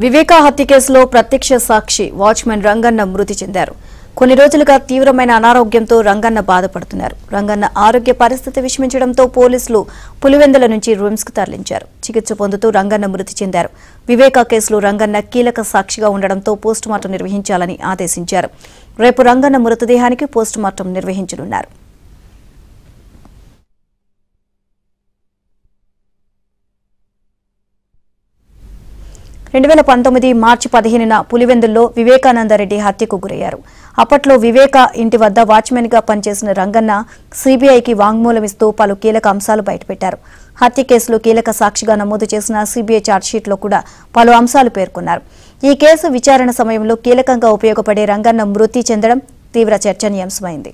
వివేక హత్య కేసులో ప్రత్యక్ష సాక్షి వాచ్మెన్ రంగన్న మృతి చెందారు. కొన్ని రోజులుగా తీవ్రమైన అనారోగ్యంతో రంగన్న బాధపడుతున్నారు. రంగన్న ఆరోగ్య పరిస్థితి విషమించడంతో పోలీసులు పులివెందుల నుంచి రిమ్స్ కు తరలించారు. చికిత్స పొందుతూ రంగన్న మృతి చెందారు. వివేక కేసులో రంగన్న కీలక సాక్షిగా ఉండడంతో పోస్టుమార్టం నిర్వహించాలని ఆదేశించారు. రేపు రంగన్న మృతదేహానికి పోస్టుమార్టం నిర్వహించనున్నారు. 2019 మార్చి 15న పులివెందుల్లో వివేకానందరెడ్డి హత్యకు గురయ్యారు. అప్పట్లో వివేక ఇంటి వద్ద వాచ్మెన్ గా పనిచేసిన రంగన్న సీబీఐకి వాంగ్మూలమిస్తూ పలు కీలక అంశాలు బయటపెట్టారు. హత్య కేసులో కీలక సాక్షిగా నమోదు చేసిన సీబీఐ ఛార్జ్షీట్లో కూడా పలు అంశాలు పేర్కొన్నారు. ఈ కేసు విచారణ సమయంలో కీలకంగా ఉపయోగపడే రంగన్న మృతి చెందడం తీవ్ర చర్చనీయాంశమైంది.